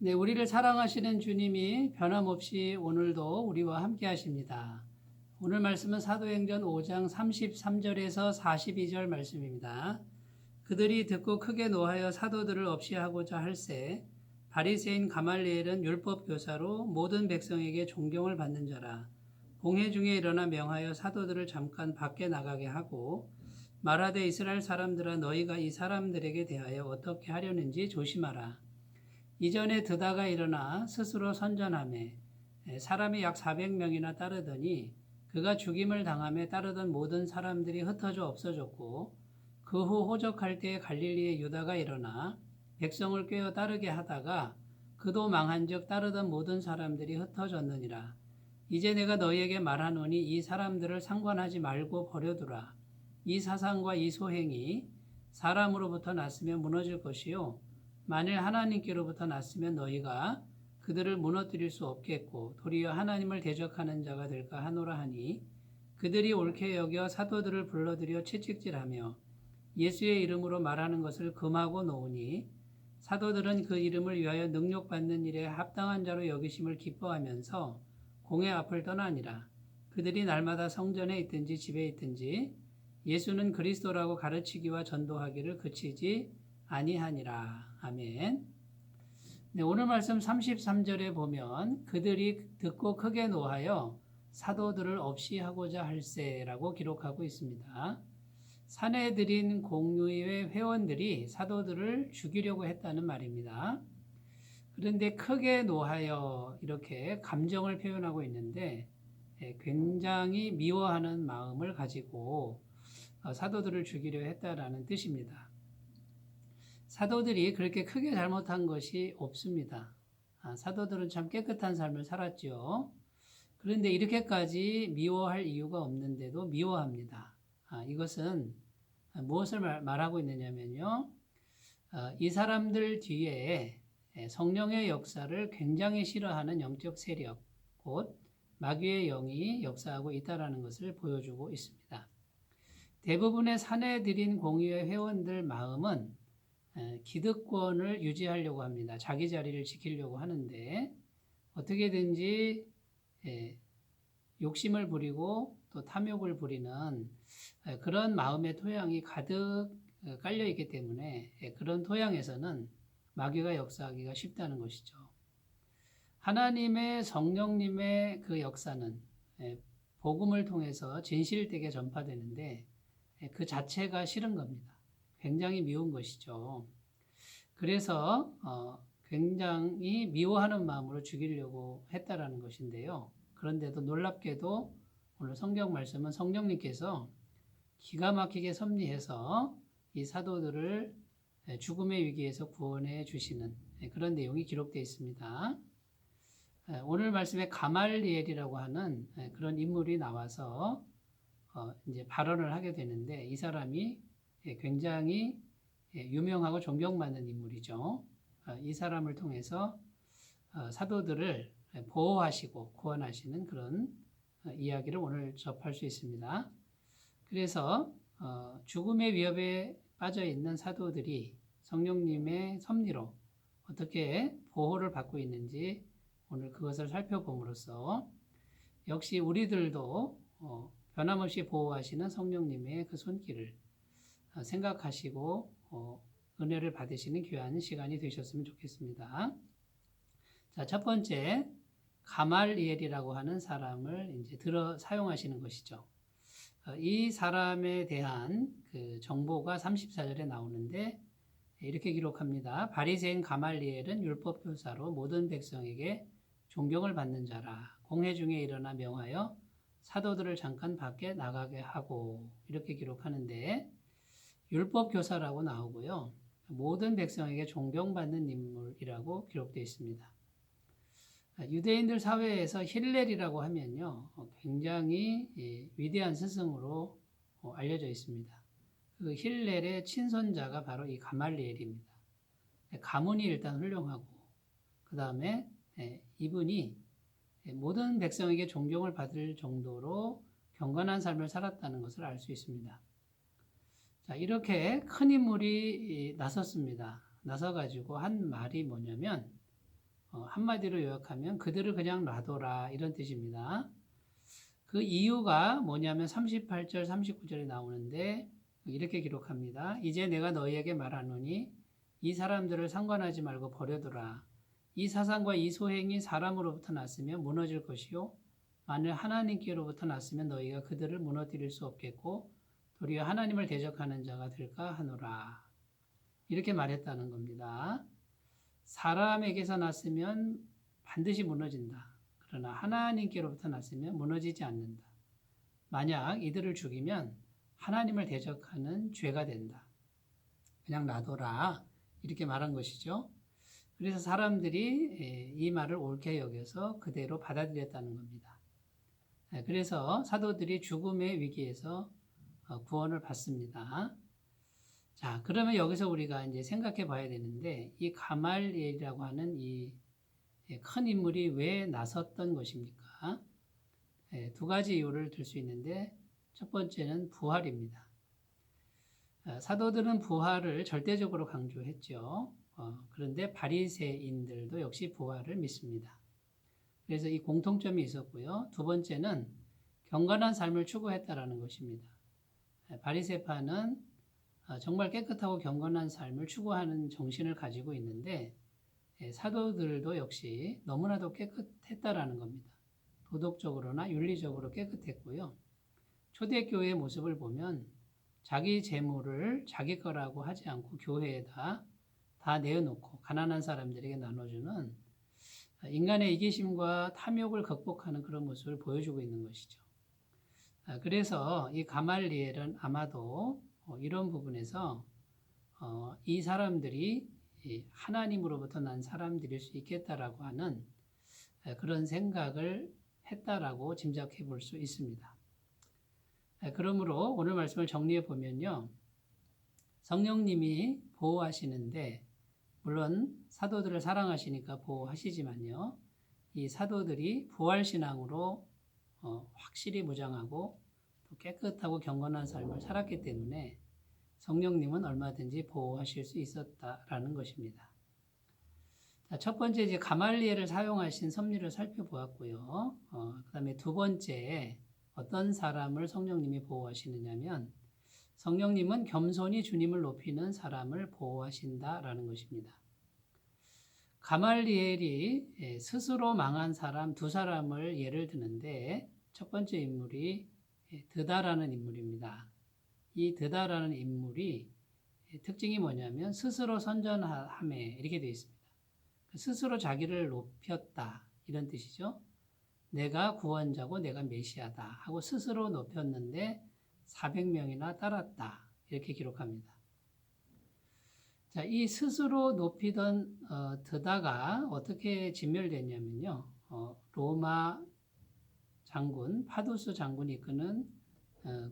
네, 우리를 사랑하시는 주님이 변함없이 오늘도 우리와 함께 하십니다. 오늘 말씀은 사도행전 5장 33절에서 42절 말씀입니다. 그들이 듣고 크게 노하여 사도들을 없이 하고자 할세 바리새인 가말리엘은 율법 교사로 모든 백성에게 존경을 받는 자라. 공회 중에 일어나 명하여 사도들을 잠깐 밖에 나가게 하고 말하되 이스라엘 사람들아 너희가 이 사람들에게 대하여 어떻게 하려는지 조심하라. 이전에 드다가 일어나 스스로 선전하매 사람이 약 400명이나 따르더니 그가 죽임을 당함에 따르던 모든 사람들이 흩어져 없어졌고 그 후 호적할 때에 갈릴리의 유다가 일어나 백성을 꿰어 따르게 하다가 그도 망한즉 따르던 모든 사람들이 흩어졌느니라. 이제 내가 너희에게 말하노니 이 사람들을 상관하지 말고 버려두라. 이 사상과 이 소행이 사람으로부터 났으면 무너질 것이요 만일 하나님께로부터 났으면 너희가 그들을 무너뜨릴 수 없겠고 도리어 하나님을 대적하는 자가 될까 하노라 하니 그들이 옳게 여겨 사도들을 불러들여 채찍질하며 예수의 이름으로 말하는 것을 금하고 놓으니 사도들은 그 이름을 위하여 능욕받는 일에 합당한 자로 여기심을 기뻐하면서 공회 앞을 떠나니라. 그들이 날마다 성전에 있든지 집에 있든지 예수는 그리스도라고 가르치기와 전도하기를 그치지 아니하니라. 아멘. 네, 오늘 말씀 33절에 보면 그들이 듣고 크게 노하여 사도들을 없이 하고자 할세라고 기록하고 있습니다. 사내들인 공의회 회원들이 사도들을 죽이려고 했다는 말입니다. 그런데 크게 노하여 이렇게 감정을 표현하고 있는데 굉장히 미워하는 마음을 가지고 사도들을 죽이려 했다라는 뜻입니다. 사도들이 그렇게 크게 잘못한 것이 없습니다. 사도들은 참 깨끗한 삶을 살았죠. 그런데 이렇게까지 미워할 이유가 없는데도 미워합니다. 이것은 무엇을 말하고 있느냐면요. 이 사람들 뒤에 성령의 역사를 굉장히 싫어하는 영적 세력, 곧 마귀의 영이 역사하고 있다는 것을 보여주고 있습니다. 대부분의 사내들인 공의회 회원들 마음은 기득권을 유지하려고 합니다. 자기 자리를 지키려고 하는데 어떻게든지 욕심을 부리고 또 탐욕을 부리는 그런 마음의 토양이 가득 깔려 있기 때문에 그런 토양에서는 마귀가 역사하기가 쉽다는 것이죠. 하나님의 성령님의 그 역사는 복음을 통해서 진실되게 전파되는데 그 자체가 싫은 겁니다. 굉장히 미운 것이죠. 그래서 굉장히 미워하는 마음으로 죽이려고 했다라는 것인데요. 그런데도 놀랍게도 오늘 성경 말씀은 성령님께서 기가 막히게 섭리해서 이 사도들을 죽음의 위기에서 구원해 주시는 그런 내용이 기록되어 있습니다. 오늘 말씀에 가말리엘이라고 하는 그런 인물이 나와서 이제 발언을 하게 되는데 이 사람이 굉장히 유명하고 존경받는 인물이죠. 이 사람을 통해서 사도들을 보호하시고 구원하시는 그런 이야기를 오늘 접할 수 있습니다. 그래서 죽음의 위협에 빠져 있는 사도들이 성령님의 섭리로 어떻게 보호를 받고 있는지 오늘 그것을 살펴봄으로써 역시 우리들도 변함없이 보호하시는 성령님의 그 손길을 생각하시고 은혜를 받으시는 귀한 시간이 되셨으면 좋겠습니다. 자, 첫 번째 가말리엘이라고 하는 사람을 이제 사용하시는 것이죠. 이 사람에 대한 그 정보가 34절에 나오는데 이렇게 기록합니다. 바리새인 가말리엘은 율법 교사로 모든 백성에게 존경을 받는 자라. 공회 중에 일어나 명하여 사도들을 잠깐 밖에 나가게 하고 이렇게 기록하는데 율법 교사라고 나오고요. 모든 백성에게 존경받는 인물이라고 기록되어 있습니다. 유대인들 사회에서 힐렐이라고 하면요. 굉장히 위대한 스승으로 알려져 있습니다. 그 힐렐의 친손자가 바로 이 가말리엘입니다. 가문이 일단 훌륭하고 그 다음에 이분이 모든 백성에게 존경을 받을 정도로 경건한 삶을 살았다는 것을 알 수 있습니다. 자, 이렇게 큰 인물이 나섰습니다. 나서가지고 한 말이 뭐냐면 한마디로 요약하면 그들을 그냥 놔둬라 이런 뜻입니다. 그 이유가 뭐냐면 38절, 39절에 나오는데 이렇게 기록합니다. 이제 내가 너희에게 말하노니 이 사람들을 상관하지 말고 버려두라. 이 사상과 이 소행이 사람으로부터 났으면 무너질 것이요 만일 하나님께로부터 났으면 너희가 그들을 무너뜨릴 수 없겠고 도리어 하나님을 대적하는 자가 될까 하노라. 이렇게 말했다는 겁니다. 사람에게서 났으면 반드시 무너진다. 그러나 하나님께로부터 났으면 무너지지 않는다. 만약 이들을 죽이면 하나님을 대적하는 죄가 된다. 그냥 놔둬라. 이렇게 말한 것이죠. 그래서 사람들이 이 말을 옳게 여겨서 그대로 받아들였다는 겁니다. 그래서 사도들이 죽음의 위기에서 구원을 받습니다. 자, 그러면 여기서 우리가 이제 생각해 봐야 되는데, 이 가말리엘이라고 하는 이 큰 인물이 왜 나섰던 것입니까? 두 가지 이유를 들 수 있는데, 첫 번째는 부활입니다. 사도들은 부활을 절대적으로 강조했죠. 그런데 바리새인들도 역시 부활을 믿습니다. 그래서 이 공통점이 있었고요. 두 번째는 경건한 삶을 추구했다라는 것입니다. 바리새파는 정말 깨끗하고 경건한 삶을 추구하는 정신을 가지고 있는데 사도들도 역시 너무나도 깨끗했다라는 겁니다. 도덕적으로나 윤리적으로 깨끗했고요. 초대교회의 모습을 보면 자기 재물을 자기 거라고 하지 않고 교회에다 다 내어놓고 가난한 사람들에게 나눠주는 인간의 이기심과 탐욕을 극복하는 그런 모습을 보여주고 있는 것이죠. 그래서 이 가말리엘은 아마도 이런 부분에서 이 사람들이 하나님으로부터 난 사람들일 수 있겠다라고 하는 그런 생각을 했다라고 짐작해 볼 수 있습니다. 그러므로 오늘 말씀을 정리해 보면요. 성령님이 보호하시는데 물론 사도들을 사랑하시니까 보호하시지만요. 이 사도들이 부활신앙으로 확실히 무장하고 또 깨끗하고 경건한 삶을 살았기 때문에 성령님은 얼마든지 보호하실 수 있었다라는 것입니다. 자, 첫 번째 이제 가말리엘을 사용하신 섭리를 살펴보았고요. 그 다음에 두 번째 어떤 사람을 성령님이 보호하시느냐면 성령님은 겸손히 주님을 높이는 사람을 보호하신다라는 것입니다. 가말리엘이 스스로 망한 사람 두 사람을 예를 드는데 첫 번째 인물이 드다라는 인물입니다. 이 드다라는 인물이 특징이 뭐냐면 스스로 선전함에 이렇게 되어 있습니다. 스스로 자기를 높였다 이런 뜻이죠. 내가 구원자고 내가 메시아다 하고 스스로 높였는데 400명이나 따랐다 이렇게 기록합니다. 자, 이 스스로 높이던 드다가 어떻게 진멸됐냐면요. 로마 장군 파두스 장군이 이끄는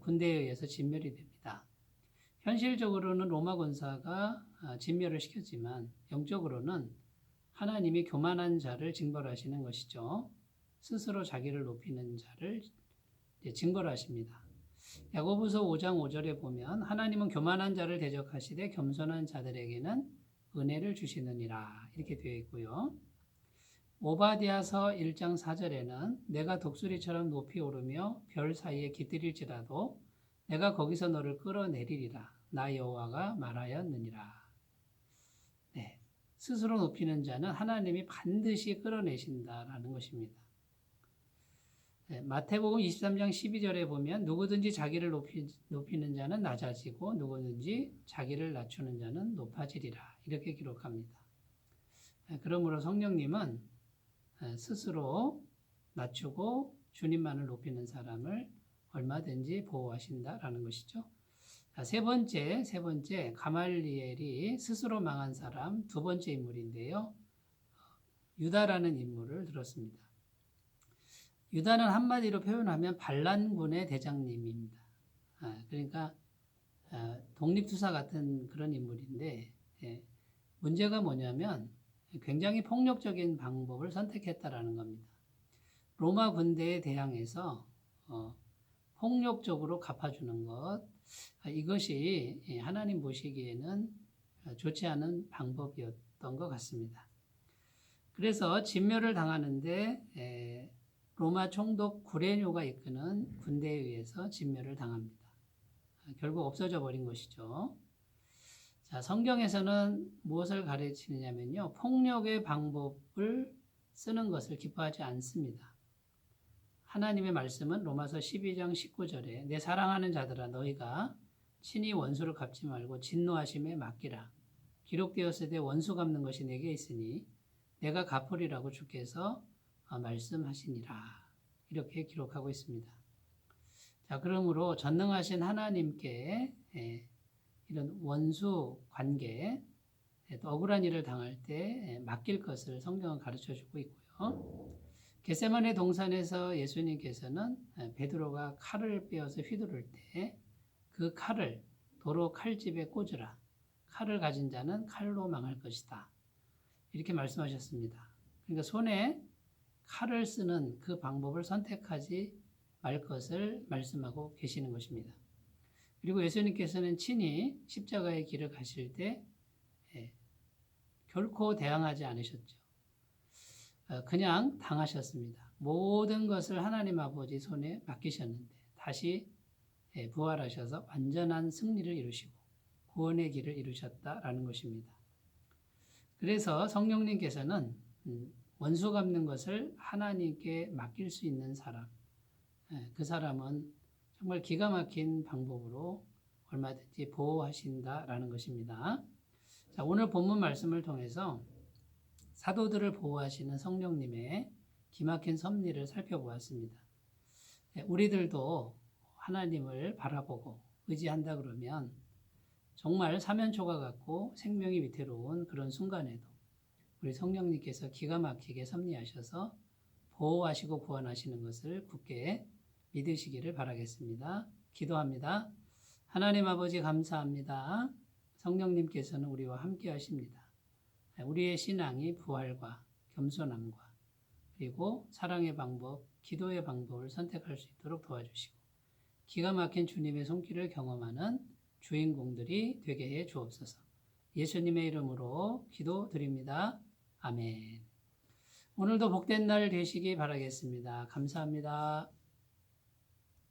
군대에 의해서 진멸이 됩니다. 현실적으로는 로마 군사가 진멸을 시켰지만 영적으로는 하나님이 교만한 자를 징벌하시는 것이죠. 스스로 자기를 높이는 자를 징벌하십니다. 야고보서 5장 5절에 보면 하나님은 교만한 자를 대적하시되 겸손한 자들에게는 은혜를 주시느니라 이렇게 되어 있고요. 오바댜서 1장 4절에는 내가 독수리처럼 높이 오르며 별 사이에 깃들일지라도 내가 거기서 너를 끌어내리리라 나 여호와가 말하였느니라. 네, 스스로 높이는 자는 하나님이 반드시 끌어내신다라는 것입니다. 네, 마태복음 23장 12절에 보면 누구든지 자기를 높이는 자는 낮아지고 누구든지 자기를 낮추는 자는 높아지리라 이렇게 기록합니다. 그러므로 성령님은 스스로 낮추고 주님만을 높이는 사람을 얼마든지 보호하신다라는 것이죠. 세 번째 가말리엘이 스스로 망한 사람 두 번째 인물인데요. 유다라는 인물을 들었습니다. 유다는 한마디로 표현하면 반란군의 대장님입니다. 그러니까 독립투사 같은 그런 인물인데 문제가 뭐냐면 굉장히 폭력적인 방법을 선택했다라는 겁니다. 로마 군대에 대항해서 폭력적으로 갚아주는 것 이것이 하나님 보시기에는 좋지 않은 방법이었던 것 같습니다. 그래서 진멸을 당하는데 로마 총독 구레뇨가 이끄는 군대에 의해서 진멸을 당합니다. 결국 없어져 버린 것이죠. 자, 성경에서는 무엇을 가르치느냐면요. 폭력의 방법을 쓰는 것을 기뻐하지 않습니다. 하나님의 말씀은 로마서 12장 19절에 내 사랑하는 자들아 너희가 친히 원수를 갚지 말고 진노하심에 맡기라. 기록되었으되 원수 갚는 것이 내게 있으니 내가 갚으리라고 주께서 말씀하시니라. 이렇게 기록하고 있습니다. 자, 그러므로 전능하신 하나님께 이런 원수 관계, 또 억울한 일을 당할 때 맡길 것을 성경은 가르쳐주고 있고요. 겟세마네 동산에서 예수님께서는 베드로가 칼을 빼어서 휘두를 때 그 칼을 도로 칼집에 꽂으라. 칼을 가진 자는 칼로 망할 것이다. 이렇게 말씀하셨습니다. 그러니까 손에 칼을 쓰는 그 방법을 선택하지 말 것을 말씀하고 계시는 것입니다. 그리고 예수님께서는 친히 십자가의 길을 가실 때 결코 대항하지 않으셨죠. 그냥 당하셨습니다. 모든 것을 하나님 아버지 손에 맡기셨는데 다시 부활하셔서 완전한 승리를 이루시고 구원의 길을 이루셨다라는 것입니다. 그래서 성령님께서는 원수 갚는 것을 하나님께 맡길 수 있는 사람, 그 사람은 정말 기가 막힌 방법으로 얼마든지 보호하신다라는 것입니다. 자, 오늘 본문 말씀을 통해서 사도들을 보호하시는 성령님의 기막힌 섭리를 살펴보았습니다. 우리들도 하나님을 바라보고 의지한다 그러면 정말 사면초가 같고 생명이 위태로운 그런 순간에도 우리 성령님께서 기가 막히게 섭리하셔서 보호하시고 구원하시는 것을 굳게 믿으시기를 바라겠습니다. 기도합니다. 하나님 아버지 감사합니다. 성령님께서는 우리와 함께 하십니다. 우리의 신앙이 부활과 겸손함과 그리고 사랑의 방법, 기도의 방법을 선택할 수 있도록 도와주시고 기가 막힌 주님의 손길을 경험하는 주인공들이 되게 해 주옵소서. 예수님의 이름으로 기도드립니다. 아멘. 오늘도 복된 날 되시기 바라겠습니다. 감사합니다.